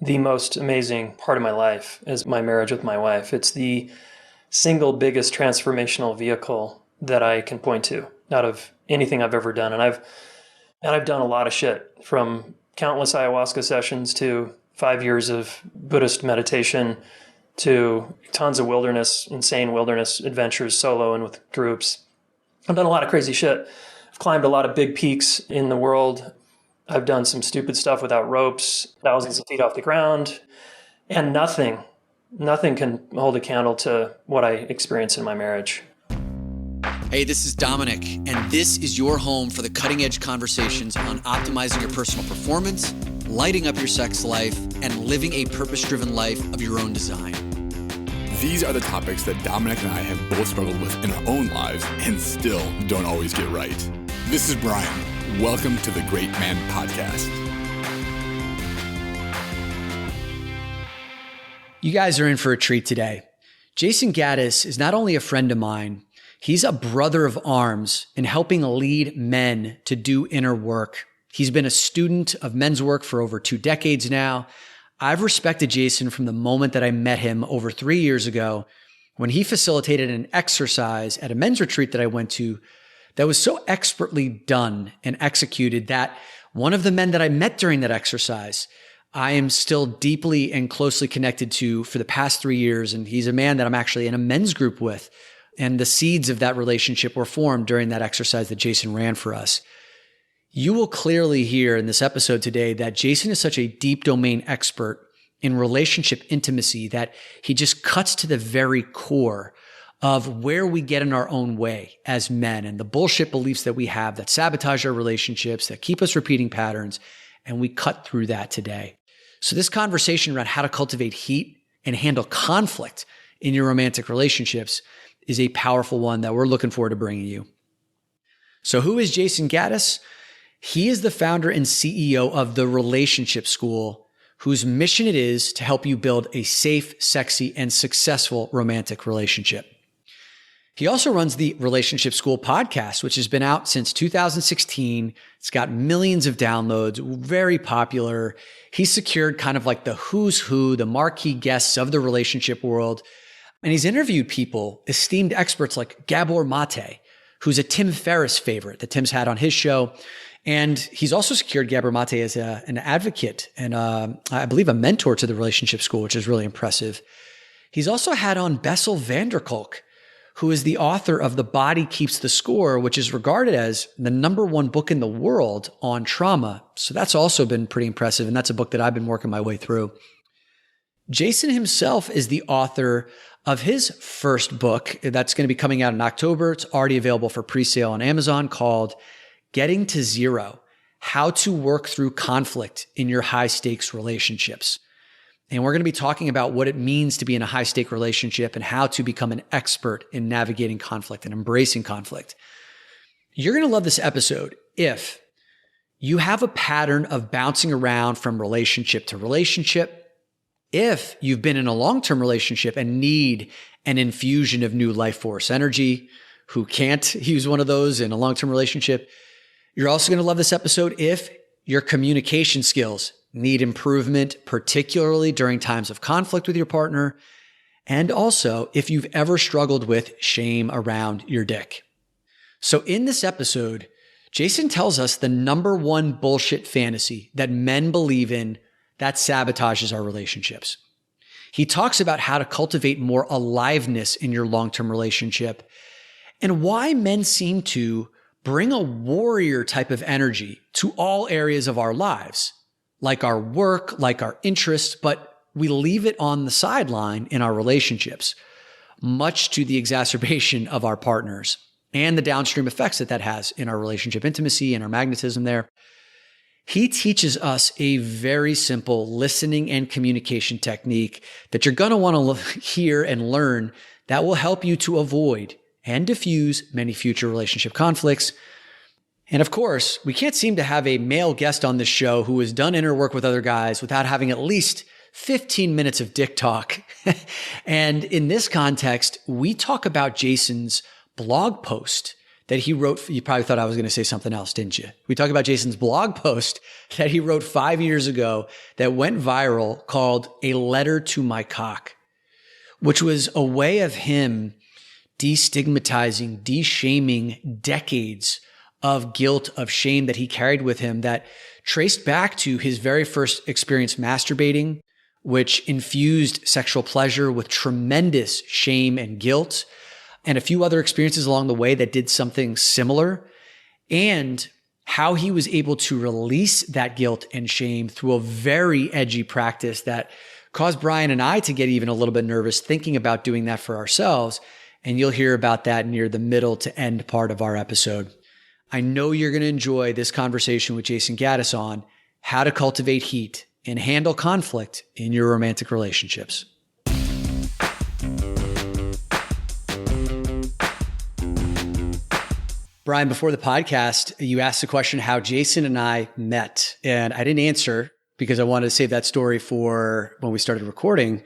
the most amazing part of my life is my marriage with my wife. It's the single biggest transformational vehicle that I can point to out of anything I've ever done. And I've done a lot of shit, from countless ayahuasca sessions to 5 years of Buddhist meditation to tons of insane wilderness adventures solo and with groups. I've done a lot of crazy shit. I've climbed a lot of big peaks in the world. I've done some stupid stuff without ropes, thousands of feet off the ground, and nothing can hold a candle to what I experienced in my marriage. Hey, this is Dominic, and this is your home for the cutting-edge conversations on optimizing your personal performance, lighting up your sex life, and living a purpose-driven life of your own design. These are the topics that Dominic and I have both struggled with in our own lives and still don't always get right. This is Brian. Welcome to the Great Man Podcast. You guys are in for a treat today. Jayson Gaddis is not only a friend of mine, he's a brother of arms in helping lead men to do inner work. He's been a student of men's work for over 2 decades now. I've respected Jayson from the moment that I met him over 3 years ago when he facilitated an exercise at a men's retreat that I went to that was so expertly done and executed that one of the men that I met during that exercise, I am still deeply and closely connected to for the past 3 years. And he's a man that I'm actually in a men's group with. And the seeds of that relationship were formed during that exercise that Jayson ran for us. You will clearly hear in this episode today that Jayson is such a deep domain expert in relationship intimacy that he just cuts to the very core of where we get in our own way as men and the bullshit beliefs that we have that sabotage our relationships, that keep us repeating patterns. And we cut through that today. So this conversation around how to cultivate heat and handle conflict in your romantic relationships is a powerful one that we're looking forward to bringing you. So who is Jayson Gaddis? He is the founder and CEO of the Relationship School, whose mission it is to help you build a safe, sexy, and successful romantic relationship. He also runs the Relationship School podcast, which has been out since 2016. It's got millions of downloads, very popular. He's secured kind of like the who's who, the marquee guests of the relationship world. And he's interviewed people, esteemed experts like Gabor Mate, who's a Tim Ferriss favorite that Tim's had on his show. And he's also secured Gabor Mate as an advocate and I believe a mentor to the Relationship School, which is really impressive. He's also had on Bessel van der Kolk, who is the author of The Body Keeps the Score, which is regarded as the #1 book in the world on trauma. So that's also been pretty impressive. And that's a book that I've been working my way through. Jayson himself is the author of his first book that's going to be coming out in October. It's already available for pre-sale on Amazon, called Getting to Zero: How to Work Through Conflict in Your High Stakes Relationships. And we're going to be talking about what it means to be in a high stake relationship and how to become an expert in navigating conflict and embracing conflict. You're going to love this episode if you have a pattern of bouncing around from relationship to relationship, if you've been in a long-term relationship and need an infusion of new life force energy, who can't use one of those in a long-term relationship. You're also going to love this episode if your communication skills need improvement, particularly during times of conflict with your partner, and also if you've ever struggled with shame around your dick. So in this episode, Jayson tells us the #1 bullshit fantasy that men believe in that sabotages our relationships. He talks about how to cultivate more aliveness in your long-term relationship and why men seem to bring a warrior type of energy to all areas of our lives, like our work, like our interests, but we leave it on the sideline in our relationships, much to the exacerbation of our partners and the downstream effects that has in our relationship intimacy and our magnetism there. He teaches us a very simple listening and communication technique that you're going to want to hear and learn that will help you to avoid and diffuse many future relationship conflicts. And of course, we can't seem to have a male guest on this show who has done inner work with other guys without having at least 15 minutes of dick talk. And in this context, we talk about Jayson's blog post that he wrote. You probably thought I was going to say something else, didn't you? We talked about Jayson's blog post that he wrote 5 years ago that went viral called A Letter to My Cock, which was a way of him destigmatizing, de-shaming decades of guilt, of shame that he carried with him that traced back to his very first experience masturbating, which infused sexual pleasure with tremendous shame and guilt, and a few other experiences along the way that did something similar, and how he was able to release that guilt and shame through a very edgy practice that caused Brian and I to get even a little bit nervous thinking about doing that for ourselves. And you'll hear about that near the middle to end part of our episode. I know you're going to enjoy this conversation with Jayson Gaddis on how to cultivate heat and handle conflict in your romantic relationships. Brian, before the podcast, you asked the question how Jayson and I met, and I didn't answer because I wanted to save that story for when we started recording.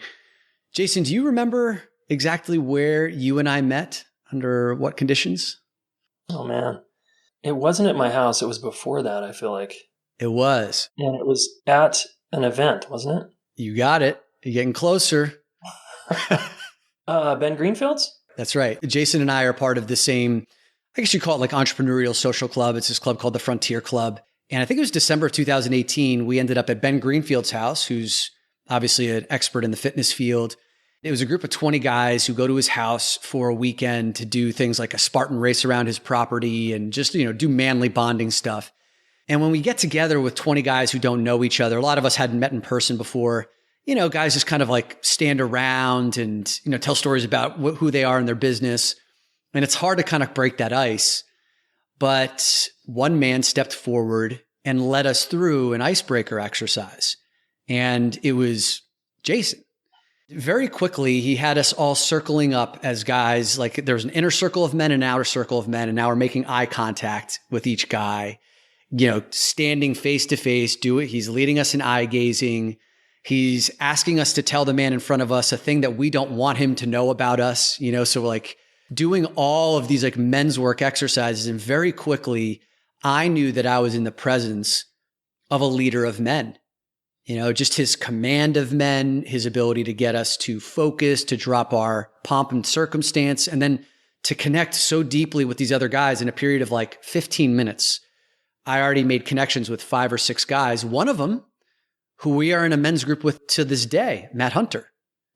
Jayson, do you remember exactly where you and I met, under what conditions? Oh, man. It wasn't at my house. It was before that, I feel like. It was. And it was at an event, wasn't it? You got it. You're getting closer. Ben Greenfield's? That's right. Jayson and I are part of the same, I guess you call it like entrepreneurial social club. It's this club called the Frontier Club. And I think it was December of 2018. We ended up at Ben Greenfield's house, who's obviously an expert in the fitness field. It was a group of 20 guys who go to his house for a weekend to do things like a Spartan race around his property and just, do manly bonding stuff. And when we get together with 20 guys who don't know each other, a lot of us hadn't met in person before, guys just kind of like stand around and, tell stories about who they are in their business. And it's hard to kind of break that ice. But one man stepped forward and led us through an icebreaker exercise. And it was Jayson. Very quickly, he had us all circling up as guys. Like there's an inner circle of men and an outer circle of men. And now we're making eye contact with each guy, standing face to face, He's leading us in eye gazing. He's asking us to tell the man in front of us a thing that we don't want him to know about us, so we're like doing all of these like men's work exercises. And very quickly, I knew that I was in the presence of a leader of men. Just his command of men, his ability to get us to focus, to drop our pomp and circumstance, and then to connect so deeply with these other guys in a period of like 15 minutes. I already made connections with 5 or 6 guys, one of them who we are in a men's group with to this day, Matt Hunter.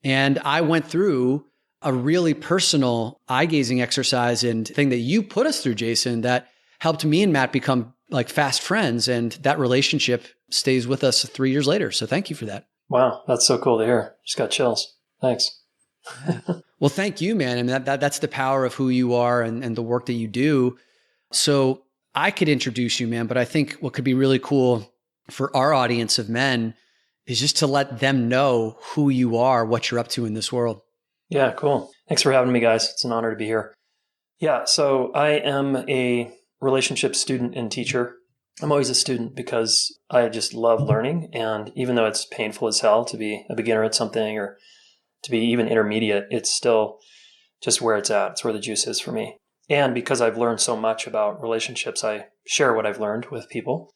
And I went through a really personal eye-gazing exercise and thing that you put us through, Jayson, that helped me and Matt become like fast friends. And that relationship stays with us 3 years later. So thank you for that. Wow, that's so cool to hear. Just got chills. Thanks. Well, thank you, man. And that's the power of who you are and the work that you do. So I could introduce you, man, but I think what could be really cool for our audience of men is just to let them know who you are, what you're up to in this world. Yeah, cool. Thanks for having me, guys. It's an honor to be here. Yeah, so I am a relationship student and teacher. I'm always a student because I just love learning. And even though it's painful as hell to be a beginner at something or to be even intermediate, it's still just where it's at. It's where the juice is for me. And because I've learned so much about relationships, I share what I've learned with people.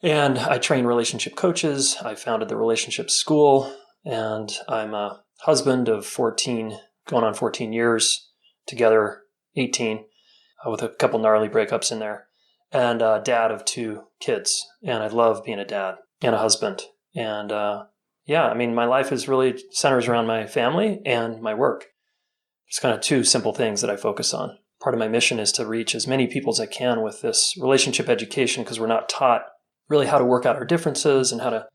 And I train relationship coaches. I founded the Relationship School, and I'm a husband of 14, going on 14 years, together 18, with a couple gnarly breakups in there, and a dad of 2 kids. And I love being a dad and a husband. And my life is really centers around my family and my work. It's kind of 2 simple things that I focus on. Part of my mission is to reach as many people as I can with this relationship education, because we're not taught really how to work out our differences and how to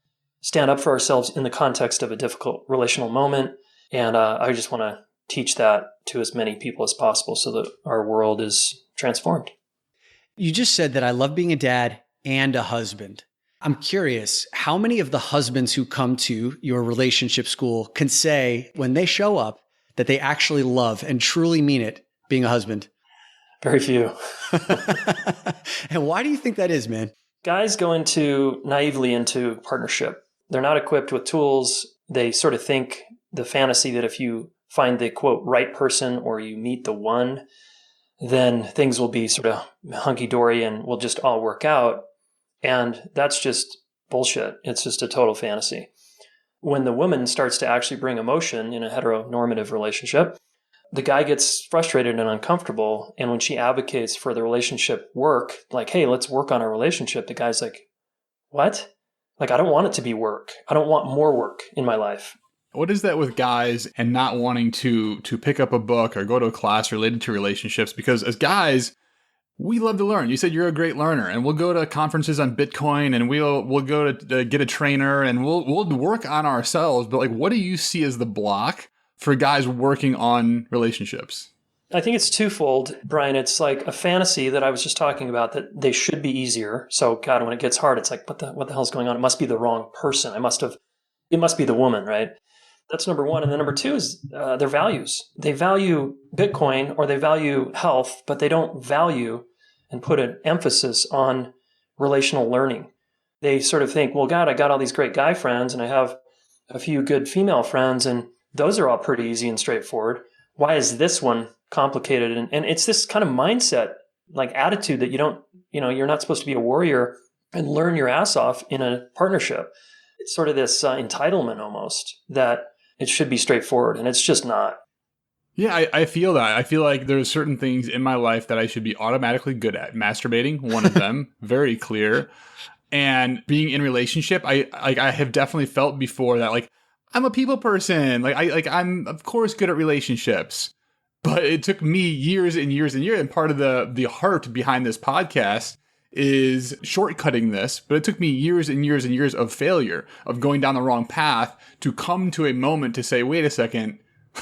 stand up for ourselves in the context of a difficult relational moment. And I just want to teach that to as many people as possible so that our world is transformed. You just said that I love being a dad and a husband. I'm curious, how many of the husbands who come to your relationship school can say when they show up that they actually love and truly mean it being a husband? Very few. And why do you think that is, man? Guys go naively into partnership. They're not equipped with tools. They sort of think the fantasy that if you find the, quote, right person or you meet the one, then things will be sort of hunky-dory and we'll just all work out. And that's just bullshit. It's just a total fantasy. When the woman starts to actually bring emotion in a heteronormative relationship, the guy gets frustrated and uncomfortable. And when she advocates for the relationship work, like, hey, let's work on our relationship, the guy's like, what? Like, I don't want it to be work. I don't want more work in my life. What is that with guys and not wanting to pick up a book or go to a class related to relationships? Because as guys, we love to learn. You said you're a great learner, and we'll go to conferences on Bitcoin, and we'll go to get a trainer, and we'll work on ourselves. But like, what do you see as the block for guys working on relationships? I think it's twofold, Brian. It's like a fantasy that I was just talking about, that they should be easier. So God, when it gets hard, it's like, what the hell's going on? It must be the wrong person. It must be the woman, right? That's number one. And then number two is their values. They value Bitcoin or they value health, but they don't value and put an emphasis on relational learning. They sort of think, well, God, I got all these great guy friends and I have a few good female friends and those are all pretty easy and straightforward. Why is this one complicated? And it's this kind of mindset, like attitude that you're not supposed to be a warrior and learn your ass off in a partnership. It's sort of this entitlement almost that it should be straightforward, and it's just not. Yeah, I feel that. I feel like there's certain things in my life that I should be automatically good at. Masturbating, one of them, very clear. And being in relationship, I have definitely felt before that, like, I'm a people person. I'm of course good at relationships. But it took me years and years and years. And part of the heart behind this podcast is shortcutting this, but it took me years and years and years of failure, of going down the wrong path to come to a moment to say, wait a second,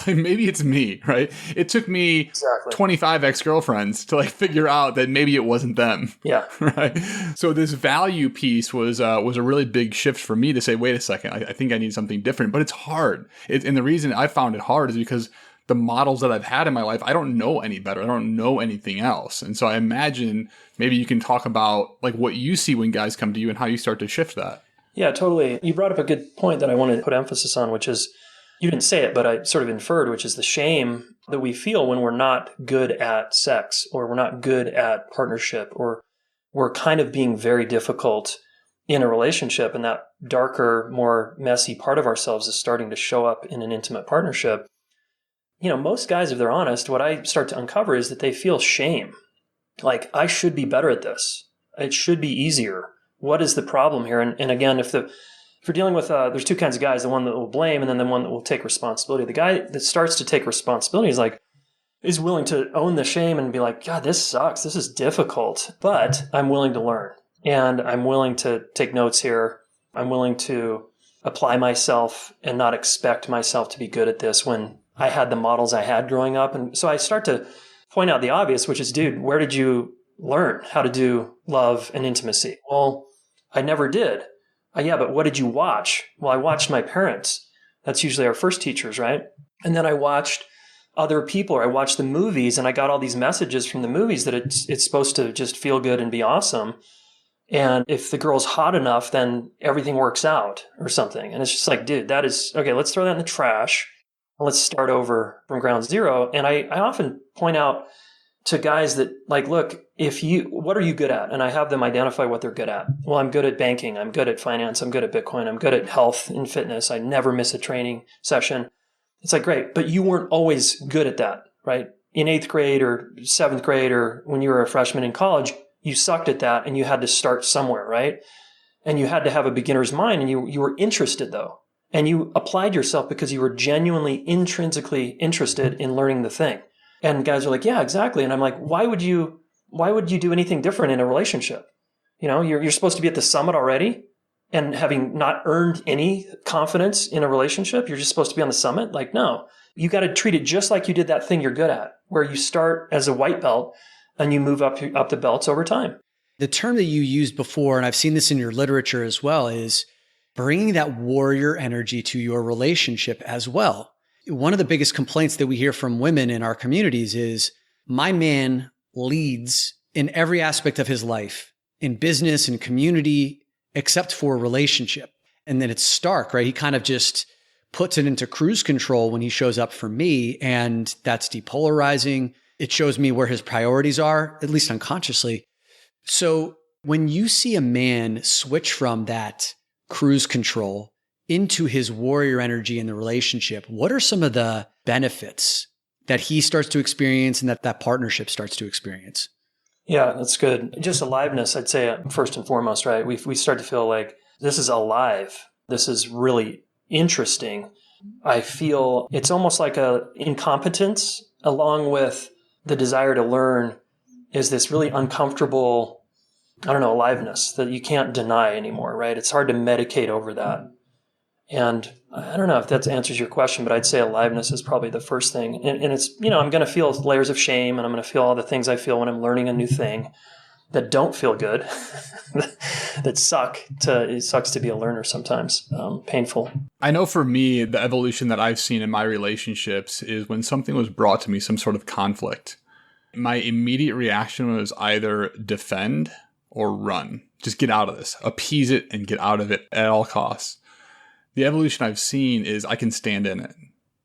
maybe it's me, right? It took me 25 ex-girlfriends to like figure out that maybe it wasn't them. Yeah. Right. So this value piece was a really big shift for me to say, wait a second, I think I need something different, but it's hard. And the reason I found it hard is because the models that I've had in my life, I don't know any better. I don't know anything else. And so I imagine maybe you can talk about like what you see when guys come to you and how you start to shift that. Yeah, totally. You brought up a good point that I want to put emphasis on, which is, you didn't say it, but I sort of inferred, which is the shame that we feel when we're not good at sex or we're not good at partnership or we're kind of being very difficult in a relationship. And that darker, more messy part of ourselves is starting to show up in an intimate partnership. Most guys, if they're honest, what I start to uncover is that they feel shame. Like, I should be better at this. It should be easier. What is the problem here? And again, if you're dealing with, there's two kinds of guys, the one that will blame and then the one that will take responsibility. The guy that starts to take responsibility is willing to own the shame and be like, God, this sucks. This is difficult, but I'm willing to learn and I'm willing to take notes here. I'm willing to apply myself and not expect myself to be good at this when I had the models I had growing up. And so I start to point out the obvious, which is, dude, where did you learn how to do love and intimacy? Well, I never did. Yeah, but what did you watch? Well, I watched my parents. That's usually our first teachers, right? And then I watched other people, or I watched the movies, and I got all these messages from the movies that it's supposed to just feel good and be awesome. And if the girl's hot enough, then everything works out or something. And it's just like, dude, that is, okay, let's throw that in the trash. Let's start over from ground zero. And I often point out to guys that, like, look, what are you good at? And I have them identify what they're good at. Well, I'm good at banking. I'm good at finance. I'm good at Bitcoin. I'm good at health and fitness. I never miss a training session. It's like, great, but you weren't always good at that, right? In 8th grade or 7th grade or when you were a freshman in college, you sucked at that and you had to start somewhere, right? And you had to have a beginner's mind and you were interested though. And you applied yourself because you were genuinely intrinsically interested in learning the thing. And guys are like, yeah, exactly. And I'm like, why would you do anything different in a relationship? You're supposed to be at the summit already and having not earned any confidence in a relationship. You're just supposed to be on the summit. Like, no, you got to treat it just like you did that thing you're good at, where you start as a white belt and you move up the belts over time. The term that you used before, and I've seen this in your literature as well, is bringing that warrior energy to your relationship as well. One of the biggest complaints that we hear from women in our communities is, my man leads in every aspect of his life, in business and community, except for relationship. And then it's stark, right? He kind of just puts it into cruise control when he shows up for me. And that's depolarizing. It shows me where his priorities are, at least unconsciously. So when you see a man switch from that cruise control into his warrior energy in the relationship, what are some of the benefits that he starts to experience and that partnership starts to experience? Yeah, that's good. Just aliveness, I'd say first and foremost, right? We start to feel like this is alive. This is really interesting. I feel it's almost like a incompetence along with the desire to learn is this really uncomfortable, aliveness that you can't deny anymore, right? It's hard to medicate over that. And I don't know if that answers your question, but I'd say aliveness is probably the first thing. And it's, I'm going to feel layers of shame and I'm going to feel all the things I feel when I'm learning a new thing that don't feel good, that suck. It sucks to be a learner sometimes, painful. I know for me, the evolution that I've seen in my relationships is when something was brought to me, some sort of conflict, my immediate reaction was either defend or run. Just get out of this, appease it and get out of it at all costs. The evolution I've seen is I can stand in it.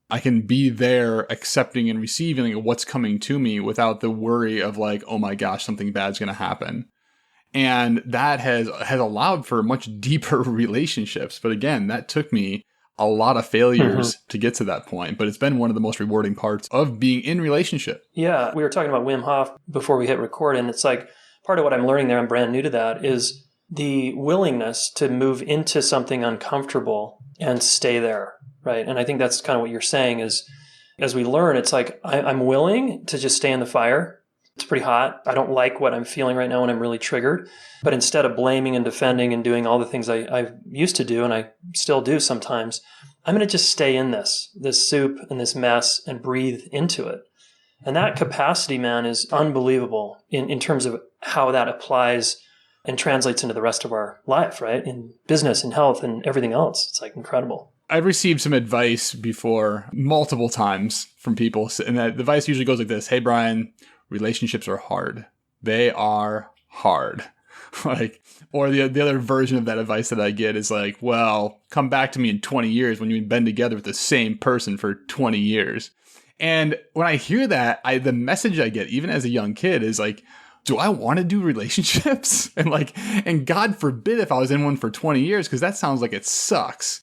I can be there accepting and receiving what's coming to me without the worry of like, oh my gosh, something bad's going to happen. And that has allowed for much deeper relationships. But again, that took me a lot of failures to get to that point. But it's been one of the most rewarding parts of being in relationship. Yeah. We were talking about Wim Hof before we hit record. And it's like part of what I'm learning there, I'm brand new to that, is the willingness to move into something uncomfortable and stay there. Right. And I think that's kind of what you're saying is as we learn, it's like I'm willing to just stay in the fire. It's pretty hot. I don't like what I'm feeling right now when I'm really triggered. But instead of blaming and defending and doing all the things I used to do, and I still do sometimes, I'm going to just stay in this soup and this mess and breathe into it. And that capacity, man, is unbelievable in terms of how that applies and translates into the rest of our life, right? In business and health and everything else. It's like incredible. I've received some advice before multiple times from people. And that advice usually goes like this. Hey, Brian, relationships are hard. They are hard. Or the other version of that advice that I get is like, well, come back to me in 20 years when you've been together with the same person for 20 years. And when I hear that, the message I get, even as a young kid, is like, do I want to do relationships? And God forbid if I was in one for 20 years, because that sounds like it sucks.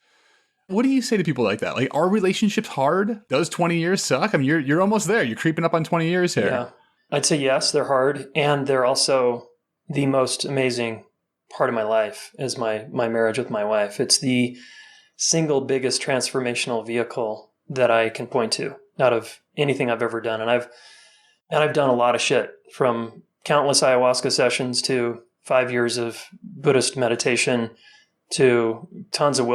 What do you say to people like that? Like, are relationships hard? Does 20 years suck? I mean, you're almost there. You're creeping up on 20 years here. Yeah. I'd say yes, they're hard. And they're also the most amazing part of my life is my marriage with my wife. It's the single biggest transformational vehicle that I can point to out of anything I've ever done. And I've done a lot of shit, from countless ayahuasca sessions to 5 years of Buddhist meditation to tons of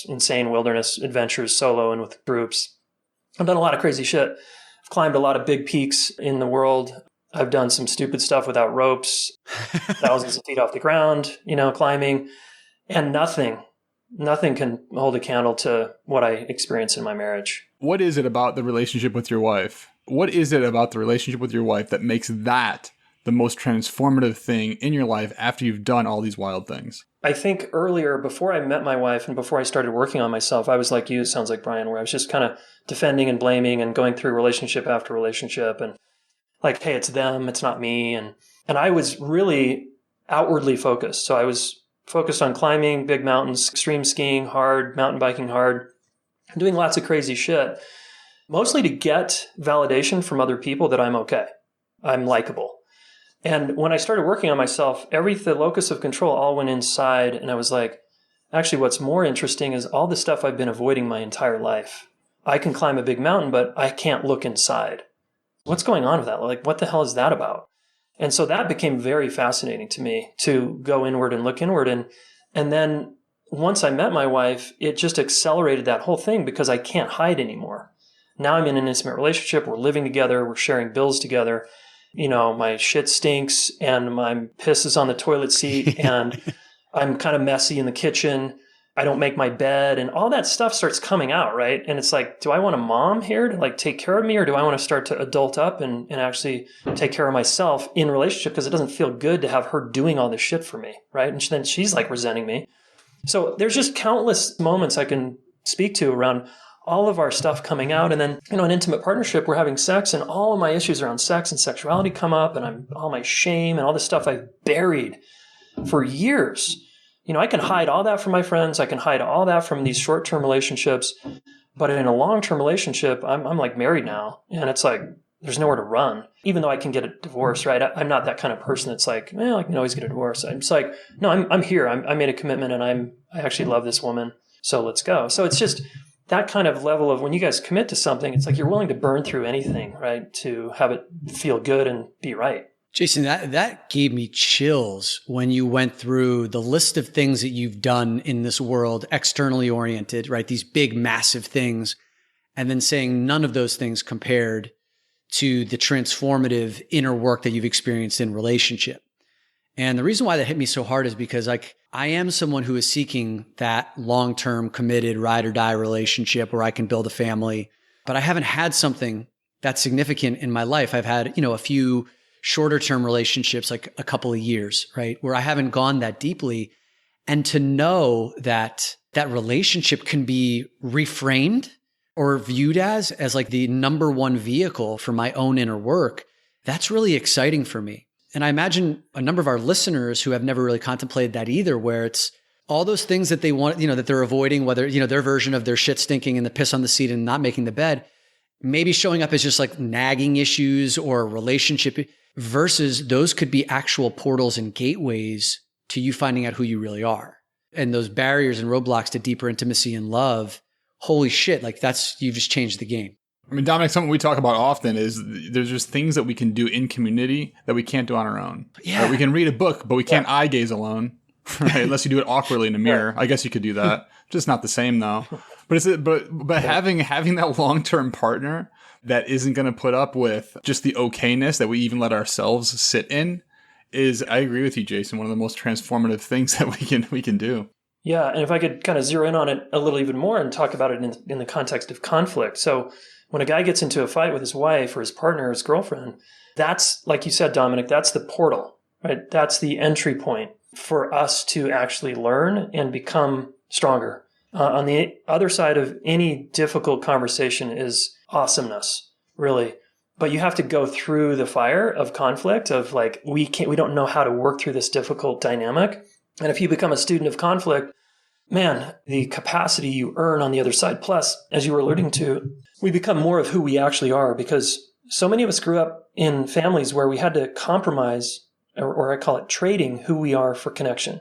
insane wilderness adventures solo and with groups. I've done a lot of crazy shit. I've climbed a lot of big peaks in the world. I've done some stupid stuff without ropes, thousands of feet off the ground, climbing, and nothing can hold a candle to what I experienced in my marriage. What is it about the relationship with your wife? What is it about the relationship with your wife that makes that the most transformative thing in your life after you've done all these wild things? I think earlier, before I met my wife and before I started working on myself, I was like you, it sounds like Brian, where I was just kind of defending and blaming and going through relationship after relationship and like, hey, it's them, it's not me. And I was really outwardly focused. So I was focused on climbing big mountains, extreme skiing hard, mountain biking hard, doing lots of crazy shit, mostly to get validation from other people that I'm okay. I'm likable. And when I started working on myself, the locus of control all went inside. And I was like, actually, what's more interesting is all the stuff I've been avoiding my entire life. I can climb a big mountain, but I can't look inside. What's going on with that? Like, what the hell is that about? And so that became very fascinating to me, to go inward and look inward. And then once I met my wife, it just accelerated that whole thing because I can't hide anymore. Now I'm in an intimate relationship. We're living together. We're sharing bills together. My shit stinks and my piss is on the toilet seat and I'm kind of messy in the kitchen. I don't make my bed and all that stuff starts coming out, right? And it's like, do I want a mom here to like take care of me, or do I want to start to adult up and actually take care of myself in relationship? Because it doesn't feel good to have her doing all this shit for me, right? And then she's like resenting me. So there's just countless moments I can speak to around all of our stuff coming out. And then, an intimate partnership, we're having sex and all of my issues around sex and sexuality come up, and all my shame and all this stuff I've buried for years. I can hide all that from my friends. I can hide all that from these short-term relationships. But in a long-term relationship, I'm like married now. And it's like, there's nowhere to run. Even though I can get a divorce, right? I'm not that kind of person that's like, I can always get a divorce. I'm just like, no, I'm here. I made a commitment and I actually love this woman. So let's go. So it's just that kind of level of when you guys commit to something, it's like you're willing to burn through anything, right? To have it feel good and be right. Jayson, that gave me chills when you went through the list of things that you've done in this world, externally oriented, right? These big, massive things, and then saying none of those things compared to the transformative inner work that you've experienced in relationship. And the reason why that hit me so hard is because I am someone who is seeking that long-term committed ride or die relationship where I can build a family, but I haven't had something that's significant in my life. I've had, a few shorter term relationships, like a couple of years, right? Where I haven't gone that deeply. And to know that that relationship can be reframed or viewed as like the number one vehicle for my own inner work, that's really exciting for me. And I imagine a number of our listeners who have never really contemplated that either, where it's all those things that they want, that they're avoiding, whether, their version of their shit stinking and the piss on the seat and not making the bed, maybe showing up as just like nagging issues or relationship versus those could be actual portals and gateways to you finding out who you really are. And those barriers and roadblocks to deeper intimacy and love, holy shit, like you've just changed the game. I mean, Dominic, something we talk about often is there's just things that we can do in community that we can't do on our own. Yeah. Right? We can read a book, but we can't eye gaze alone, right? Unless you do it awkwardly in a mirror. I guess you could do that. Just not the same though. But having that long-term partner that isn't going to put up with just the okayness that we even let ourselves sit in is, I agree with you, Jayson, one of the most transformative things that we can do. Yeah. And if I could kind of zero in on it a little even more and talk about it in the context of conflict. So when a guy gets into a fight with his wife or his partner or his girlfriend, that's, like you said, Dominic, that's the portal, right? That's the entry point for us to actually learn and become stronger. On the other side of any difficult conversation is awesomeness, really. But you have to go through the fire of conflict of like, we don't know how to work through this difficult dynamic. And if you become a student of conflict, man, the capacity you earn on the other side. Plus, as you were alluding to, we become more of who we actually are because so many of us grew up in families where we had to compromise, or I call it trading who we are for connection,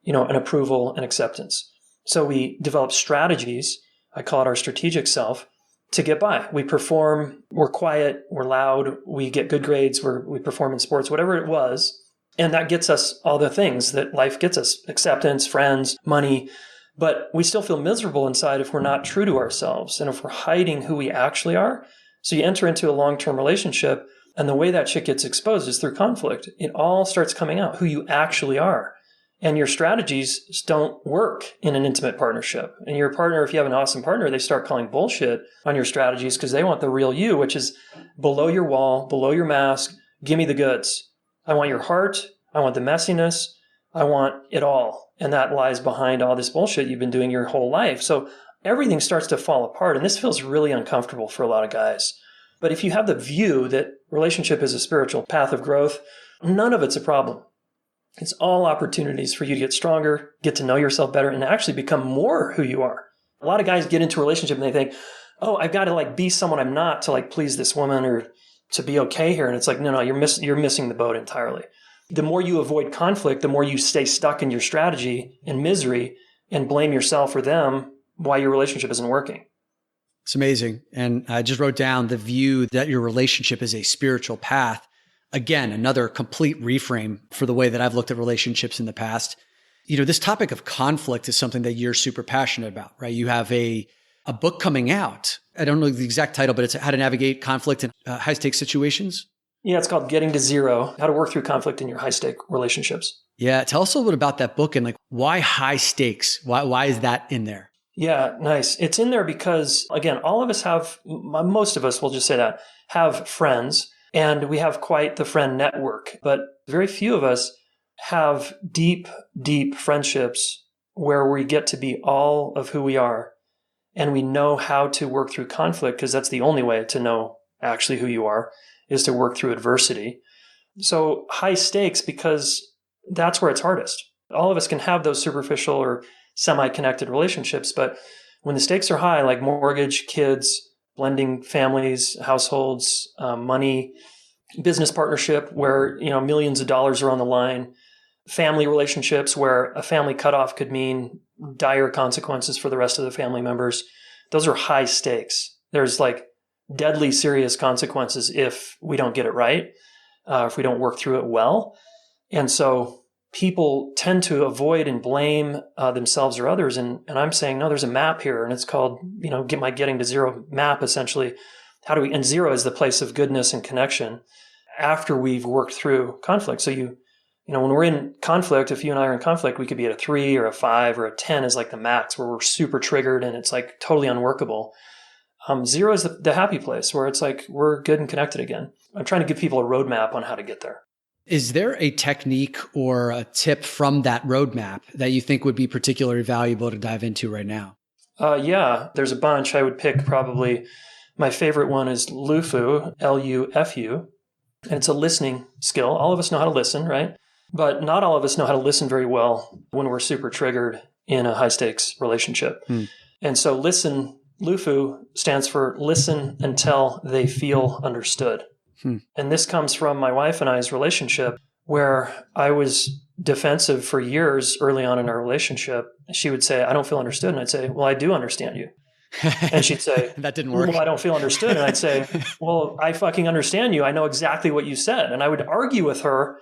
and approval and acceptance. So we develop strategies, I call it our strategic self, to get by. We perform, we're quiet, we're loud, we get good grades, we perform in sports, whatever it was. And that gets us all the things that life gets us, acceptance, friends, money. But we still feel miserable inside if we're not true to ourselves and if we're hiding who we actually are. So you enter into a long-term relationship, and the way that shit gets exposed is through conflict. It all starts coming out, who you actually are. And your strategies don't work in an intimate partnership. And your partner, if you have an awesome partner, they start calling bullshit on your strategies because they want the real you, which is below your wall, below your mask. Give me the goods. I want your heart. I want the messiness. I want it all. And that lies behind all this bullshit you've been doing your whole life. So everything starts to fall apart. And this feels really uncomfortable for a lot of guys. But if you have the view that relationship is a spiritual path of growth, none of it's a problem. It's all opportunities for you to get stronger, get to know yourself better, and actually become more who you are. A lot of guys get into a relationship and they think, oh, I've got to like be someone I'm not to like please this woman or to be okay here. And it's like, no, you're missing the boat entirely. The more you avoid conflict, the more you stay stuck in your strategy and misery and blame yourself or them why your relationship isn't working. It's amazing. And I just wrote down the view that your relationship is a spiritual path. Again, another complete reframe for the way that I've looked at relationships in the past. This topic of conflict is something that you're super passionate about, right? You have a book coming out. I don't know the exact title, but it's How to Navigate Conflict in High-Stakes Situations. Yeah, it's called Getting to Zero, How to Work Through Conflict in Your High-Stake Relationships. Yeah, tell us a little bit about that book and like why high stakes? Why is that in there? Yeah, nice. It's in there because, again, all of us most of us, we'll just say that, have friends. And we have quite the friend network, but very few of us have deep, deep friendships where we get to be all of who we are and we know how to work through conflict, because that's the only way to know actually who you are, is to work through adversity. So high stakes, because that's where it's hardest. All of us can have those superficial or semi-connected relationships, but when the stakes are high, like mortgage, kids, blending families, households, money, business partnership where, millions of dollars are on the line, family relationships where a family cutoff could mean dire consequences for the rest of the family members. Those are high stakes. There's like deadly serious consequences if we don't get it right, if we don't work through it well. And so people tend to avoid and blame themselves or others. And I'm saying, no, there's a map here, and it's called, getting to zero map, essentially. And zero is the place of goodness and connection after we've worked through conflict. So when we're in conflict, if you and I are in conflict, we could be at a 3 or a 5 or a 10 is like the max, where we're super triggered and it's like totally unworkable. Zero is the happy place, where it's like we're good and connected again. I'm trying to give people a roadmap on how to get there. Is there a technique or a tip from that roadmap that you think would be particularly valuable to dive into right now? Yeah, there's a bunch. I would pick probably my favorite one is LUFU, L-U-F-U. And it's a listening skill. All of us know how to listen, right? But not all of us know how to listen very well when we're super triggered in a high stakes relationship. And so LUFU stands for listen until they feel understood. And this comes from my wife and I's relationship, where I was defensive for years early on in our relationship. She would say, I don't feel understood. And I'd say, well, I do understand you. And she'd say, that didn't work. Well, I don't feel understood. And I'd say, well, I fucking understand you. I know exactly what you said. And I would argue with her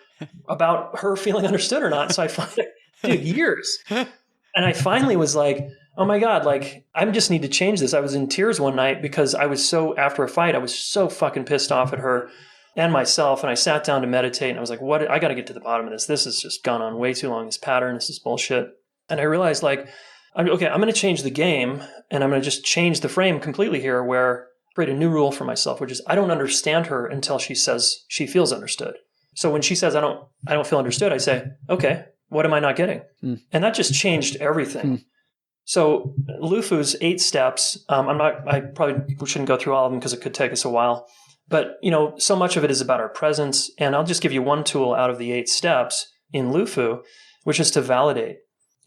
about her feeling understood or not. So I find it took years. And I finally was like, oh my God, like I just need to change this. I was in tears one night because after a fight, I was so fucking pissed off at her and myself. And I sat down to meditate and I was like, I got to get to the bottom of this. This has just gone on way too long, this pattern. This is bullshit. And I realized I'm going to change the game, and I'm going to just change the frame completely here, where I create a new rule for myself, which is I don't understand her until she says she feels understood. So when she says, I don't feel understood, I say, okay, what am I not getting? And that just changed everything. So LUFU's 8 steps, I probably shouldn't go through all of them because it could take us a while, but so much of it is about our presence. And I'll just give you one tool out of the 8 steps in LUFU, which is to validate.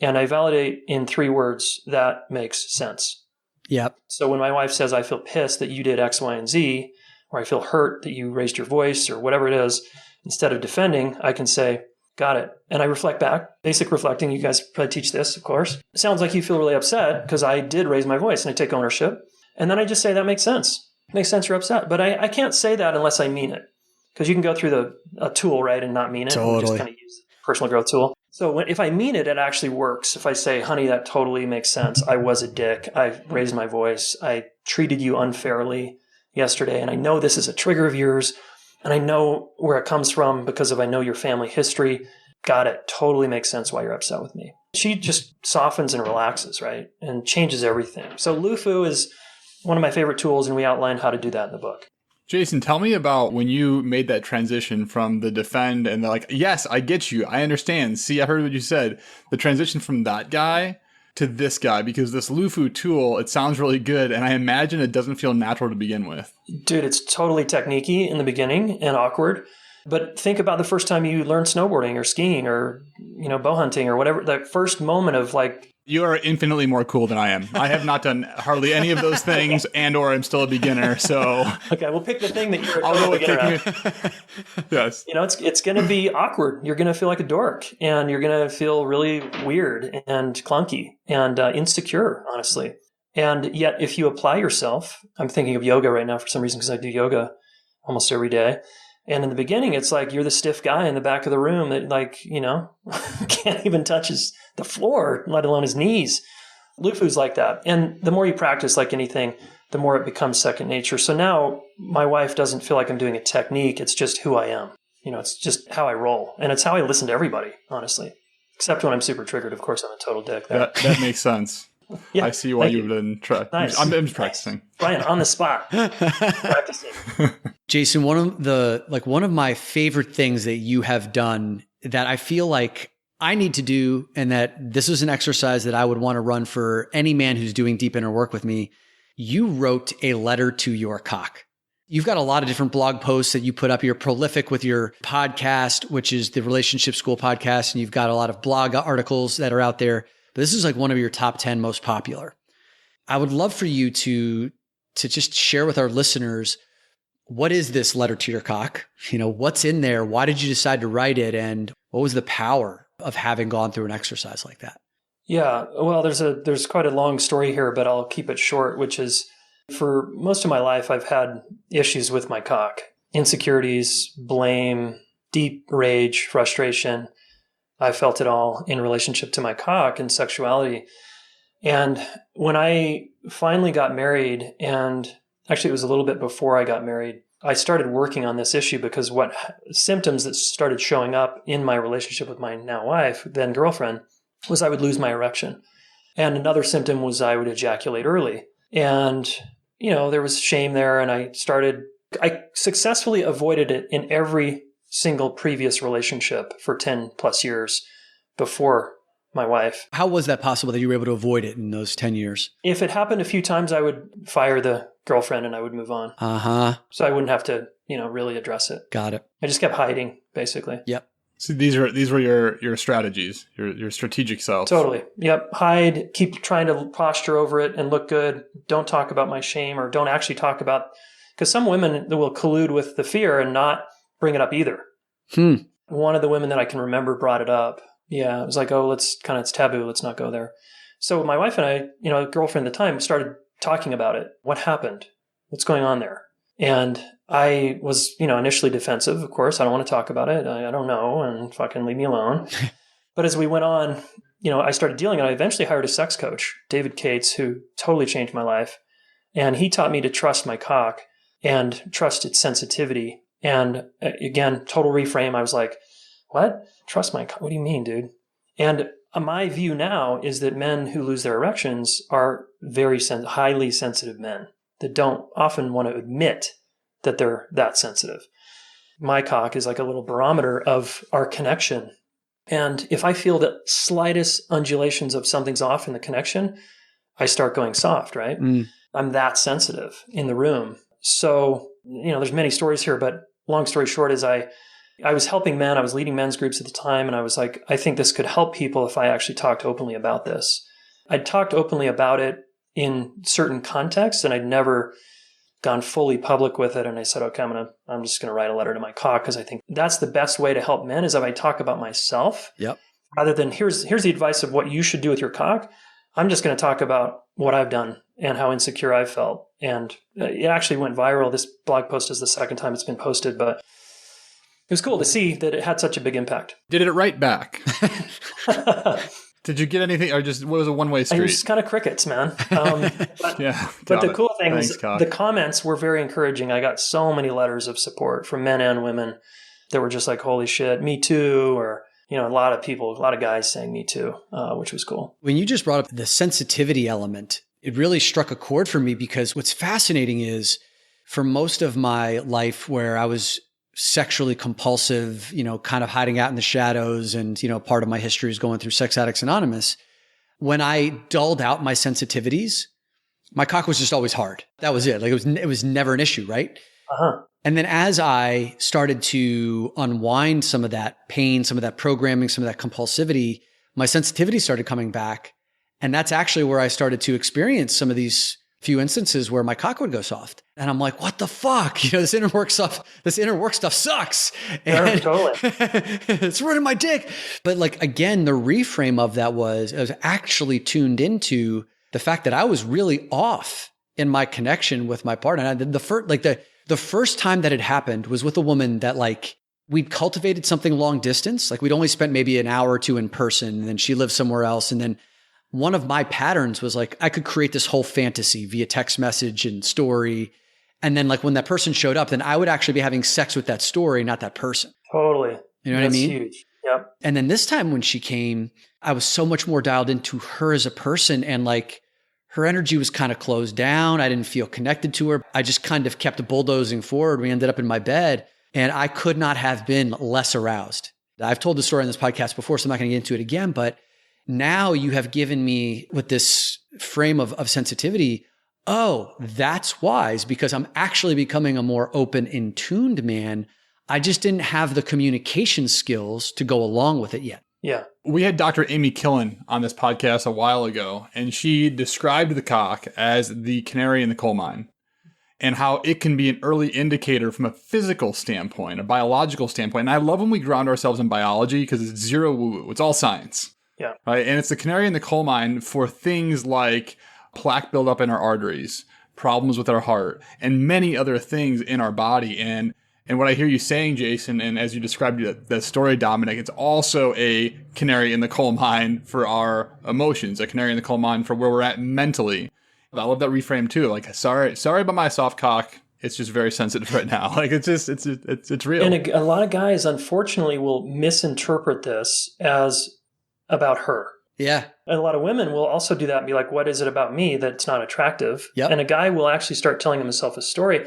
And I validate in 3 words that makes sense. Yep. So when my wife says, I feel pissed that you did X, Y, and Z, or I feel hurt that you raised your voice or whatever it is, instead of defending, I can say, got it. And I reflect back, basic reflecting. You guys probably teach this, of course. It sounds like you feel really upset because I did raise my voice, and I take ownership. And then I just say, that makes sense. It makes sense you're upset. But I can't say that unless I mean it, because you can go through a tool, right, and not mean it. Totally. And just kind of use the personal growth tool. So if I mean it, it actually works. If I say, honey, that totally makes sense. I was a dick. I raised my voice. I treated you unfairly yesterday. And I know this is a trigger of yours. And I know where it comes from because I know your family history. Got it. Totally makes sense why you're upset with me. She just softens and relaxes, right? And changes everything. So LUFU is one of my favorite tools, and we outline how to do that in the book. Jayson, tell me about when you made that transition from the defend and the yes, I get you. I understand. See, I heard what you said. The transition from that guy to this guy, because this LUFU tool, it sounds really good. And I imagine it doesn't feel natural to begin with. Dude, it's totally techniquey in the beginning and awkward. But think about the first time you learned snowboarding or skiing or, bow hunting or whatever, that first moment of you are infinitely more cool than I am. I have not done hardly any of those things, or I'm still a beginner. So okay, we'll pick the thing that you're a beginner at. Yes. It's going to be awkward. You're going to feel like a dork, and you're going to feel really weird and clunky and insecure, honestly. And yet, if you apply yourself, I'm thinking of yoga right now for some reason because I do yoga almost every day. And in the beginning, it's like you're the stiff guy in the back of the room that can't even touch the floor, let alone his knees. LUFU's like that. And the more you practice, like anything, the more it becomes second nature. So now my wife doesn't feel like I'm doing a technique. It's just who I am. It's just how I roll. And it's how I listen to everybody, honestly. Except when I'm super triggered. Of course, I'm a total dick there. That makes sense. Yeah, I see why you've been trying. Nice. I'm practicing. Nice. Brian, on the spot. Practicing. Jayson, one of my favorite things that you have done that I feel like I need to do, and that this is an exercise that I would want to run for any man who's doing deep inner work with me. You wrote a letter to your cock. You've got a lot of different blog posts that you put up. You're prolific with your podcast, which is the Relationship School podcast. And you've got a lot of blog articles that are out there. But this is like one of your top 10 most popular. I would love for you to just share with our listeners, what is this letter to your cock? What's in there? Why did you decide to write it? And what was the power of having gone through an exercise like that? Yeah, well, there's quite a long story here, but I'll keep it short, which is for most of my life, I've had issues with my cock, insecurities, blame, deep rage, frustration. I felt it all in relationship to my cock and sexuality. And when I finally got married, and actually it was a little bit before I got married, I started working on this issue because what symptoms that started showing up in my relationship with my now wife, then girlfriend, was I would lose my erection. And another symptom was I would ejaculate early. And, there was shame there. And I successfully avoided it in every single previous relationship for 10 plus years before my wife. How was that possible that you were able to avoid it in those 10 years? If it happened a few times, I would fire the girlfriend and I would move on. So I wouldn't have to, really address it. Got it. I just kept hiding, basically. Yep. So these were your strategies, your strategic self. Totally. Yep. Hide, keep trying to posture over it and look good. Don't talk about my shame, or don't actually talk about, because some women will collude with the fear and not bring it up either. One of the women that I can remember brought it up. Yeah. It was like, oh, it's taboo. Let's not go there. So my wife and I, girlfriend at the time, started talking about it. What happened? What's going on there? And I was, initially defensive, of course. I don't want to talk about it. I don't know, and fucking leave me alone. But as we went on, I started dealing, and I eventually hired a sex coach, David Cates, who totally changed my life. And he taught me to trust my cock and trust its sensitivity. And again, total reframe. I was like, what? Trust my cock? What do you mean, dude? And my view now is that men who lose their erections are very highly sensitive men that don't often want to admit that they're that sensitive. My cock is like a little barometer of our connection. And if I feel the slightest undulations of something's off in the connection, I start going soft, right? I'm that sensitive in the room. So, there's many stories here, but long story short is I was helping men. I was leading men's groups at the time. And I was like, I think this could help people if I actually talked openly about this. I'd talked openly about it in certain contexts, and I'd never gone fully public with it. And I said, okay, I'm just going to write a letter to my cock, because I think that's the best way to help men is if I talk about myself. Yep. Rather than here's the advice of what you should do with your cock. I'm just going to talk about what I've done and how insecure I felt. And it actually went viral. This blog post is the second time it's been posted, but it was cool to see that it had such a big impact. Did it write back? Did you get anything, or just what was a one-way street? It was kind of crickets, man. But the cool thing was the comments were very encouraging. I got so many letters of support from men and women that were just like, holy shit, me too. Or, a lot of guys saying me too, which was cool. When you just brought up the sensitivity element, it really struck a chord for me, because what's fascinating is for most of my life where I was sexually compulsive, kind of hiding out in the shadows. And, part of my history is going through Sex Addicts Anonymous. When I dulled out my sensitivities, my cock was just always hard. That was it. Like it was never an issue. Right. And then as I started to unwind some of that pain, some of that programming, some of that compulsivity, my sensitivity started coming back. And that's actually where I started to experience some of these few instances where my cock would go soft. And I'm like, what the fuck? This inner work stuff sucks. And totally. It's ruining my dick. But again, the reframe of that was, I was actually tuned into the fact that I was really off in my connection with my partner. And the first time that it happened was with a woman that we'd cultivated something long distance. We'd only spent maybe an hour or two in person, and then she lived somewhere else. And then one of my patterns was I could create this whole fantasy via text message and story. And then when that person showed up, then I would actually be having sex with that story, not that person. Totally. You know what I mean? That's huge. Yep. And then this time when she came, I was so much more dialed into her as a person, and her energy was kind of closed down. I didn't feel connected to her. I just kind of kept bulldozing forward. We ended up in my bed, and I could not have been less aroused. I've told the story on this podcast before, so I'm not going to get into it again, but now you have given me with this frame of sensitivity. Oh, that's wise, because I'm actually becoming a more open and tuned man. I just didn't have the communication skills to go along with it yet. Yeah. We had Dr. Amy Killen on this podcast a while ago, and she described the cock as the canary in the coal mine and how it can be an early indicator from a physical standpoint, a biological standpoint. And I love when we ground ourselves in biology because it's zero woo-woo. It's all science. Yeah. Right. And it's the canary in the coal mine for things like plaque buildup in our arteries, problems with our heart, and many other things in our body. And what I hear you saying, Jayson, and as you described the story, Dominic, it's also a canary in the coal mine for our emotions, a canary in the coal mine for where we're at mentally. I love that reframe too. Like, sorry about my soft cock. It's just very sensitive right now. Like, it's real. And a lot of guys, unfortunately, will misinterpret this as about her. Yeah. And a lot of women will also do that and be like, what is it about me that's not attractive? Yep. And a guy will actually start telling himself a story.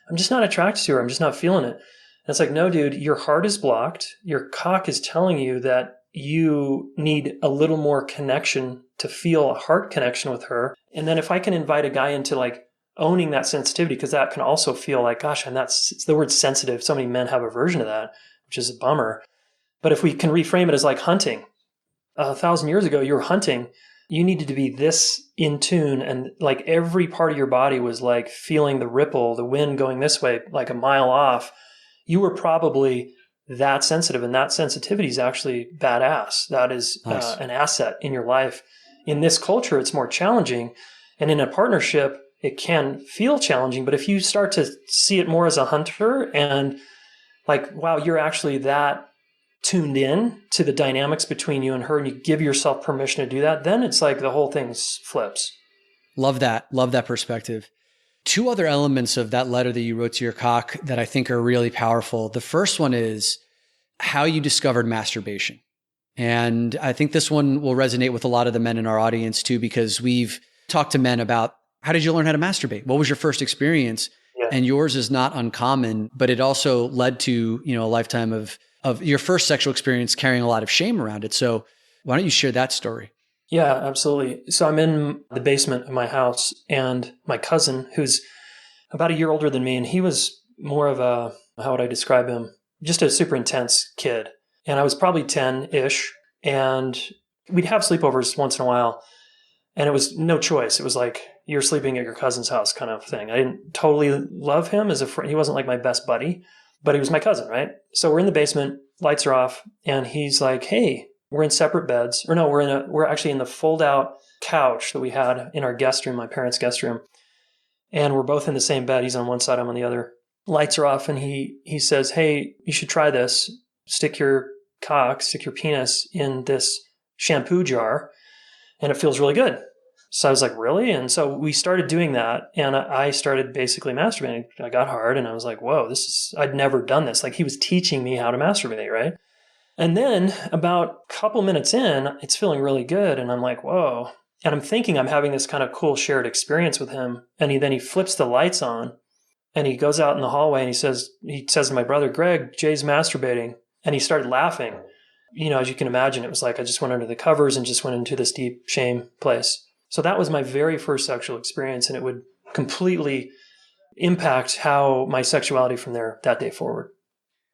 I'm just not attracted to her. I'm just not feeling it. And it's like, no, dude, your heart is blocked. Your cock is telling you that you need a little more connection to feel a heart connection with her. And then if I can invite a guy into like owning that sensitivity, because that can also feel like, gosh, it's the word sensitive. So many men have a version of that, which is a bummer. But if we can reframe it as like hunting, 1,000 years ago, you were hunting, you needed to be this in tune. And like every part of your body was like feeling the ripple, the wind going this way, like a mile off. You were probably that sensitive, and that sensitivity is actually badass. That is Nice. An asset in your life. In this culture, it's more challenging. And in a partnership, it can feel challenging. But if you start to see it more as a hunter and like, wow, you're actually that tuned in to the dynamics between you and her, and you give yourself permission to do that, then it's like the whole thing flips. Love that. Love that perspective. Two other elements of that letter that you wrote to your cock that I think are really powerful. The first one is how you discovered masturbation. And I think this one will resonate with a lot of the men in our audience too, because we've talked to men about how did you learn how to masturbate? What was your first experience? Yeah. And yours is not uncommon, but it also led to, a lifetime of your first sexual experience carrying a lot of shame around it. So why don't you share that story? Yeah, absolutely. So I'm in the basement of my house, and my cousin, who's about a year older than me, and he was more of a, how would I describe him? Just a super intense kid. And I was probably 10-ish, and we'd have sleepovers once in a while, and it was no choice. It was like, you're sleeping at your cousin's house kind of thing. I didn't totally love him as a friend. He wasn't like my best buddy, but he was my cousin, right? So we're in the basement, lights are off, and he's like, hey, we're in separate beds. Or no, we're actually in the fold-out couch that we had in our guest room, my parents' guest room. And we're both in the same bed. He's on one side, I'm on the other. Lights are off, and he says, hey, you should try this. Stick your penis in this shampoo jar, and it feels really good. So I was like, really? And so we started doing that, and I started basically masturbating. I got hard, and I was like, whoa, I'd never done this. Like, he was teaching me how to masturbate, right? And then about a couple minutes in, it's feeling really good, and I'm like, whoa. And I'm thinking I'm having this kind of cool shared experience with him, and he flips the lights on, and he goes out in the hallway, and he says to my brother, Greg, Jay's masturbating. And he started laughing. As you can imagine, it was like I just went under the covers and just went into this deep shame place. So that was my very first sexual experience, and it would completely impact how my sexuality from there that day forward.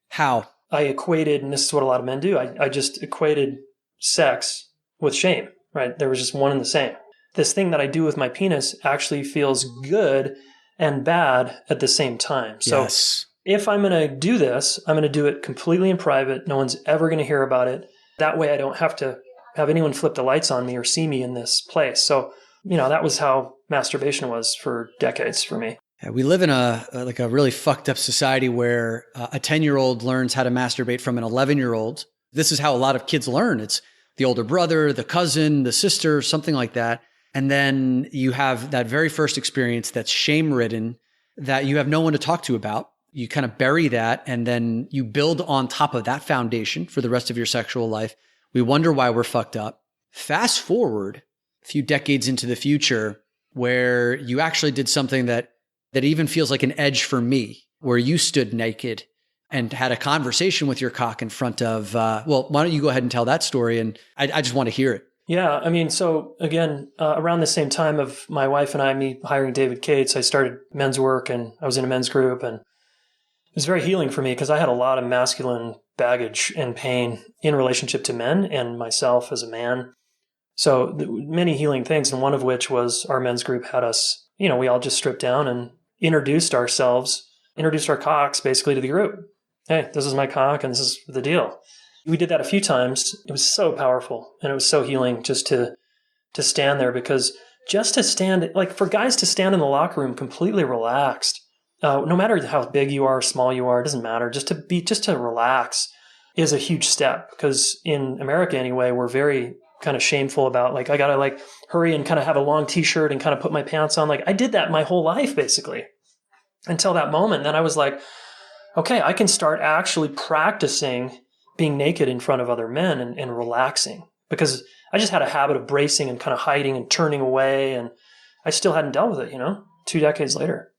How? I equated, and this is what a lot of men do, I just equated sex with shame, right? There was just one and the same. This thing that I do with my penis actually feels good and bad at the same time. So yes. If I'm going to do this, I'm going to do it completely in private. No one's ever going to hear about it. That way I don't have to have anyone flip the lights on me or see me in this place. So, that was how masturbation was for decades for me. Yeah, we live in a really fucked up society where a 10-year-old learns how to masturbate from an 11-year-old. This is how a lot of kids learn. It's the older brother, the cousin, the sister, something like that. And then you have that very first experience that's shame-ridden that you have no one to talk to about. You kind of bury that, and then you build on top of that foundation for the rest of your sexual life. We wonder why we're fucked up. Fast forward a few decades into the future where you actually did something that even feels like an edge for me, where you stood naked and had a conversation with your cock in front of, well, why don't you go ahead and tell that story? And I just want to hear it. Yeah. I mean, so again, around the same time of my wife and me hiring David Cates, I started men's work and I was in a men's group, and it was very healing for me because I had a lot of masculine baggage and pain in relationship to men and myself as a man. So many healing things, and one of which was our men's group had us, we all just stripped down and introduced our cocks basically to the group. Hey, this is my cock and this is the deal. We did that a few times. It was so powerful and it was so healing just to stand there, because just to stand, like for guys to stand in the locker room completely relaxed, no matter how big you are, small you are, it doesn't matter. Just to relax is a huge step, because in America anyway, we're very kind of shameful about I got to hurry and kind of have a long t-shirt and kind of put my pants on. I did that my whole life basically until that moment. Then I was like, okay, I can start actually practicing being naked in front of other men and relaxing, because I just had a habit of bracing and kind of hiding and turning away. And I still hadn't dealt with it, 2 decades later.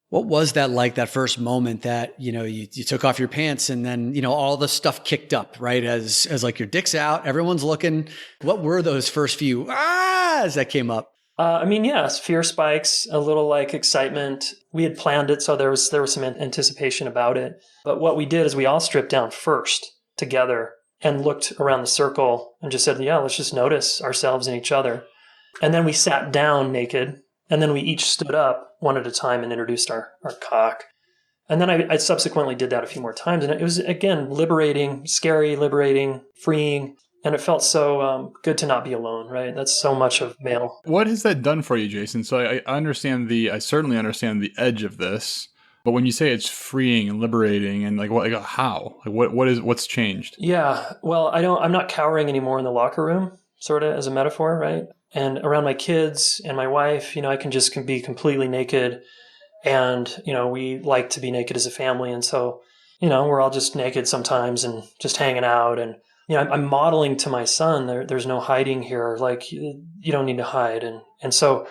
What was that like, that first moment that, you took off your pants and then, all the stuff kicked up, right? As your dick's out, everyone's looking. What were those first few as that came up? Yes, fear spikes, a little excitement. We had planned it, so there was some anticipation about it. But what we did is we all stripped down first together and looked around the circle and just said, yeah, let's just notice ourselves and each other. And then we sat down naked, and then we each stood up one at a time and introduced our cock. And then I subsequently did that a few more times. And it was, again, liberating, scary, liberating, freeing. And it felt so good to not be alone, right? That's so much of male. What has that done for you, Jayson? So I certainly understand the edge of this. But when you say it's freeing and liberating, and how? What's changed? Yeah, well, I'm not cowering anymore in the locker room, sort of as a metaphor, right? And around my kids and my wife, I can be completely naked. And, we like to be naked as a family. And so, we're all just naked sometimes and just hanging out. And, I'm modeling to my son, there's no hiding here. You don't need to hide. And so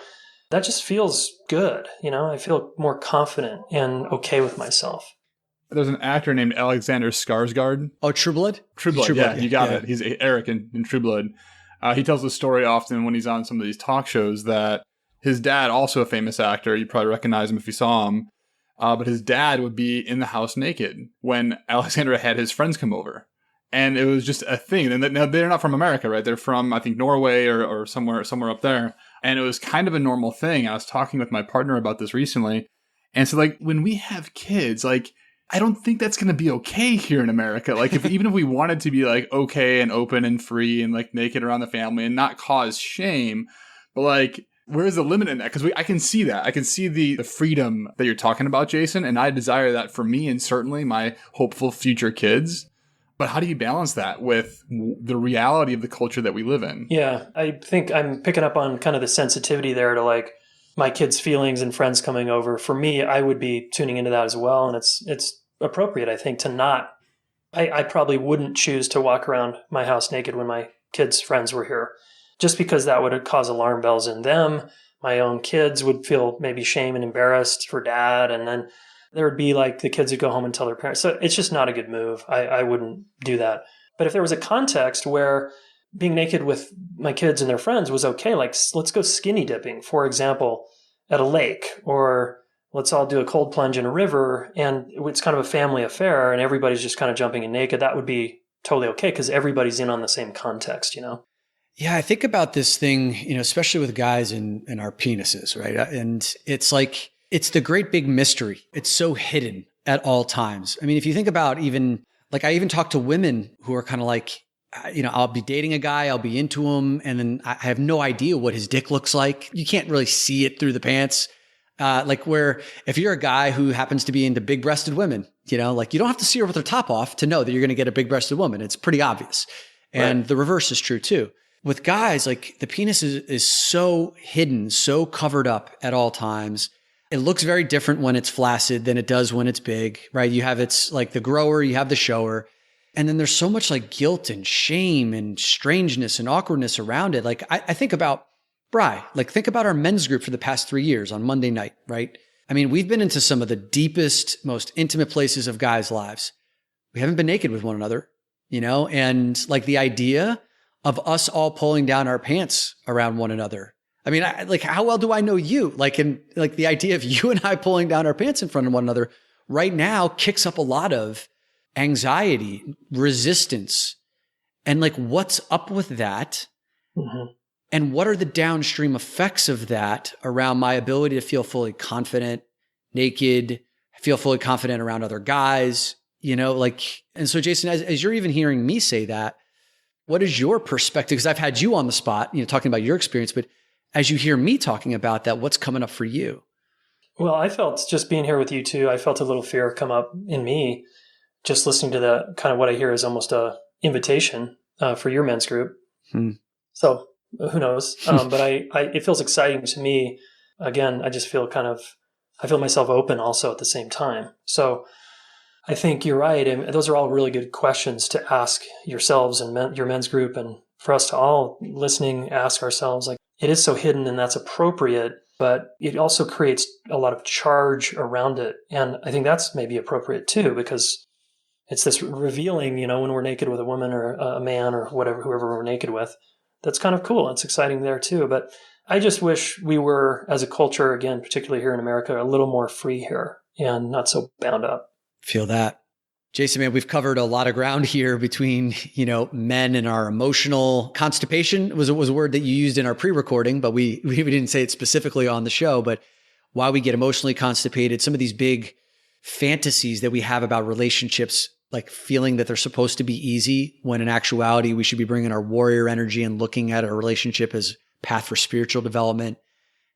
that just feels good. I feel more confident and okay with myself. There's an actor named Alexander Skarsgård. Oh, True Blood? True Blood, yeah, you got it. He's Eric in True Blood. He tells the story often when he's on some of these talk shows that his dad, also a famous actor, you probably recognize him if you saw him, but his dad would be in the house naked when Alexander had his friends come over. And it was just a thing. And now they're not from America, right? They're from, I think, Norway or somewhere up there. And it was kind of a normal thing. I was talking with my partner about this recently. And so when we have kids, I don't think that's going to be okay here in America. Even if we wanted to be okay and open and free and naked around the family and not cause shame, but where's the limit in that? Because I can see that. I can see the freedom that you're talking about, Jayson. And I desire that for me and certainly my hopeful future kids. But how do you balance that with the reality of the culture that we live in? Yeah, I think I'm picking up on kind of the sensitivity there to my kids' feelings and friends coming over. For me, I would be tuning into that as well. And it's appropriate, I think, to not, I probably wouldn't choose to walk around my house naked when my kids' friends were here, just because that would cause alarm bells in them. My own kids would feel maybe shame and embarrassed for dad. And then there would be the kids would go home and tell their parents. So it's just not a good move. I wouldn't do that. But if there was a context where being naked with my kids and their friends was okay, let's go skinny dipping, for example, at a lake, or let's all do a cold plunge in a river, and it's kind of a family affair and everybody's just kind of jumping in naked, that would be totally okay because everybody's in on the same context, Yeah, I think about this thing, especially with guys and our penises, right? And it's the great big mystery. It's so hidden at all times. I mean, if you think about even, I even talk to women who are kind of I'll be dating a guy, I'll be into him, and then I have no idea what his dick looks like. You can't really see it through the pants. Where if you're a guy who happens to be into big-breasted women, you don't have to see her with her top off to know that you're going to get a big-breasted woman. It's pretty obvious. And right. The reverse is true too. With guys, the penis is so hidden, so covered up at all times. It looks very different when it's flaccid than it does when it's big, right? You have the grower, you have the shower. And then there's so much guilt and shame and strangeness and awkwardness around it. I think about Bri, think about our men's group for the past 3 years on Monday night, right? I mean, we've been into some of the deepest, most intimate places of guys' lives. we haven't been naked with one another, and like the idea of us all pulling down our pants around one another. I mean, how well do I know you? The idea of you and I pulling down our pants in front of one another right now kicks up a lot of anxiety, resistance, and what's up with that? Mm-hmm. And what are the downstream effects of that around my ability to feel fully confident, naked, feel fully confident around other guys, and so Jayson, as you're even hearing me say that, what is your perspective? Because I've had you on the spot, talking about your experience, but as you hear me talking about that, what's coming up for you? Well, I felt just being here with you too, I felt a little fear come up in me, just listening to the kind of what I hear is almost a invitation for your men's group. So who knows? But it feels exciting to me. Again, I just feel I feel myself open also at the same time. So I think you're right. And those are all really good questions to ask yourselves and your men's group, and for us to all listening, ask ourselves, it is so hidden and that's appropriate, but it also creates a lot of charge around it. And I think that's maybe appropriate too, because it's this revealing, when we're naked with a woman or a man or whoever we're naked with. That's kind of cool. It's exciting there too. But I just wish we were, as a culture, again, particularly here in America, a little more free here and not so bound up. Feel that. Jayson, man, we've covered a lot of ground here between, men and our emotional constipation was a word that you used in our pre-recording, but we didn't say it specifically on the show. But why we get emotionally constipated, some of these big fantasies that we have about relationships, like feeling that they're supposed to be easy, when in actuality, we should be bringing our warrior energy and looking at a relationship as path for spiritual development.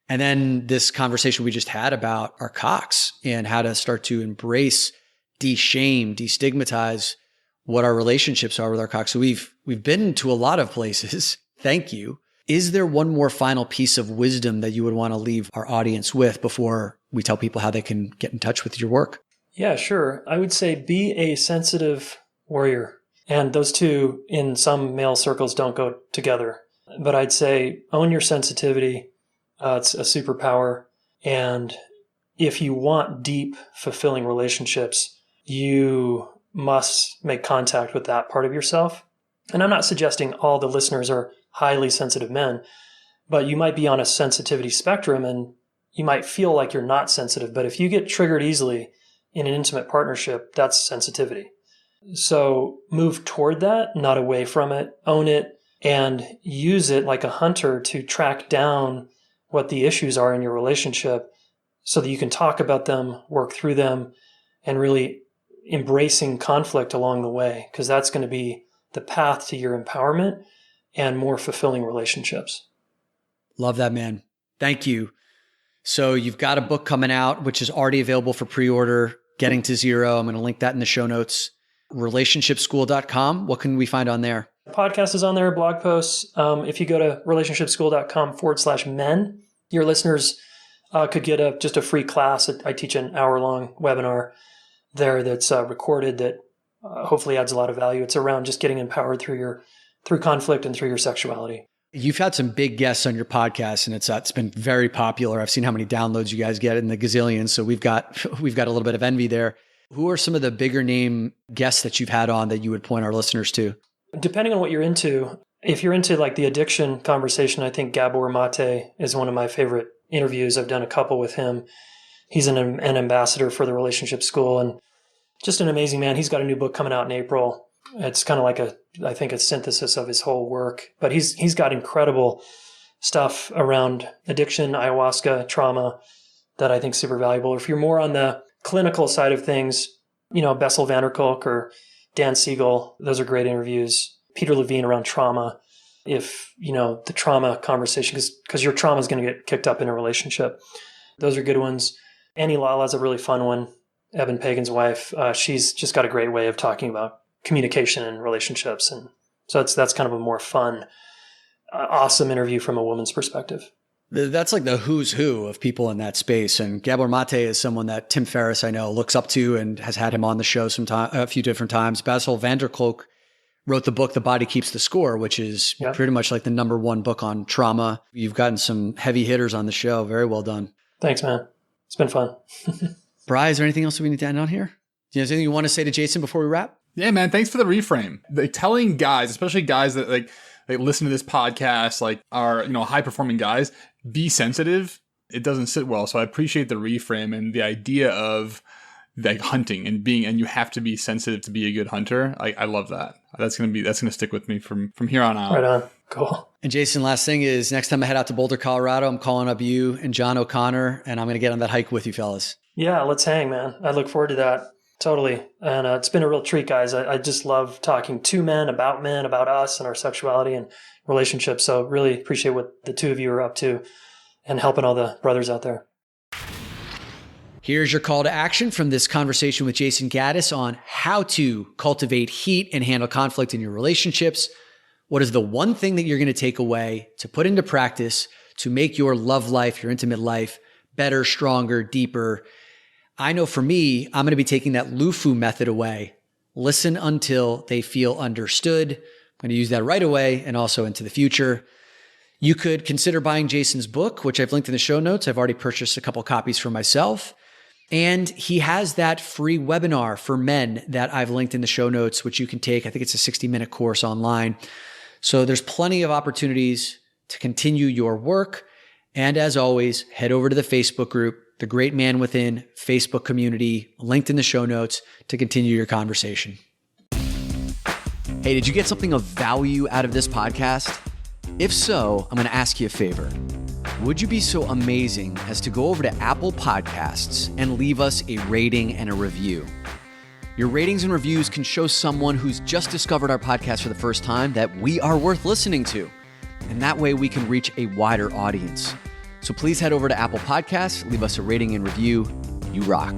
And then this conversation we just had about our cocks and how to start to embrace, de-shame, destigmatize what our relationships are with our cocks. So we've been to a lot of places. Thank you. Is there one more final piece of wisdom that you would want to leave our audience with before we tell people how they can get in touch with your work? Yeah, sure. I would say be a sensitive warrior. And those two in some male circles don't go together. But I'd say own your sensitivity. It's a superpower. And if you want deep, fulfilling relationships, you must make contact with that part of yourself. And I'm not suggesting all the listeners are highly sensitive men, but you might be on a sensitivity spectrum and you might feel like you're not sensitive. But if you get triggered easily in an intimate partnership, that's sensitivity. So move toward that, not away from it. Own it and use it like a hunter to track down what the issues are in your relationship so that you can talk about them, work through them, and really embracing conflict along the way, because that's going to be the path to your empowerment and more fulfilling relationships. Love that, man. Thank you. So you've got a book coming out, which is already available for pre-order, Getting to Zero. I'm going to link that in the show notes. Relationshipschool.com. What can we find on there? The podcast is on there, blog posts. If you go to relationshipschool.com/men, your listeners could get just a free class. I teach an hour-long webinar there that's recorded that hopefully adds a lot of value. It's around just getting empowered through conflict and through your sexuality. You've had some big guests on your podcast, and it's been very popular. I've seen how many downloads you guys get in the gazillions. So we've got a little bit of envy there. Who are some of the bigger name guests that you've had on that you would point our listeners to? Depending on what you're into, if you're into the addiction conversation, I think Gabor Mate is one of my favorite interviews. I've done a couple with him. He's an ambassador for the Relationship School and just an amazing man. He's got a new book coming out in April. It's kind of like I think a synthesis of his whole work, but he's got incredible stuff around addiction, ayahuasca, trauma that I think is super valuable. If you're more on the clinical side of things, Bessel van der Kolk or Dan Siegel, those are great interviews. Peter Levine around trauma. If, the trauma conversation, because your trauma is going to get kicked up in a relationship. Those are good ones. Annie Lala's a really fun one. Evan Pagan's wife. She's just got a great way of talking about communication and relationships. And so that's kind of a more fun, awesome interview from a woman's perspective. That's like the who's who of people in that space. And Gabor Mate is someone that Tim Ferriss, I know, looks up to and has had him on the show a few different times. Bessel van der Kolk wrote the book, The Body Keeps the Score, which is pretty much like the number one book on trauma. You've gotten some heavy hitters on the show. Very well done. Thanks, man. It's been fun. Bri, is there anything else we need to end on here? Do you have anything you want to say to Jayson before we wrap? Yeah, man. Thanks for the reframe. Like telling guys, especially guys that like listen to this podcast, like are, high performing guys, be sensitive. It doesn't sit well. So I appreciate the reframe and the idea of like hunting and you have to be sensitive to be a good hunter. I love that. That's going to stick with me from here on out. Right on. Cool. And Jayson, last thing is next time I head out to Boulder, Colorado, I'm calling up you and John O'Connor, and I'm going to get on that hike with you fellas. Yeah, let's hang, man. I look forward to that. Totally. And it's been a real treat, guys. I just love talking to men, about us and our sexuality and relationships. So really appreciate what the two of you are up to and helping all the brothers out there. Here's your call to action from this conversation with Jayson Gaddis on how to cultivate heat and handle conflict in your relationships. What is the one thing that you're going to take away to put into practice to make your love life, your intimate life better, stronger, deeper? I know for me, I'm going to be taking that LUFU method away. Listen until they feel understood. I'm going to use that right away and also into the future. You could consider buying Jayson's book, which I've linked in the show notes. I've already purchased a couple copies for myself. And he has that free webinar for men that I've linked in the show notes, which you can take. I think it's a 60-minute course online. So there's plenty of opportunities to continue your work. And as always, head over to the Facebook group, the Great Man Within Facebook community, linked in the show notes to continue your conversation. Hey, did you get something of value out of this podcast? If so, I'm going to ask you a favor. Would you be so amazing as to go over to Apple Podcasts and leave us a rating and a review? Your ratings and reviews can show someone who's just discovered our podcast for the first time that we are worth listening to. And that way we can reach a wider audience. So please head over to Apple Podcasts, leave us a rating and review. You rock.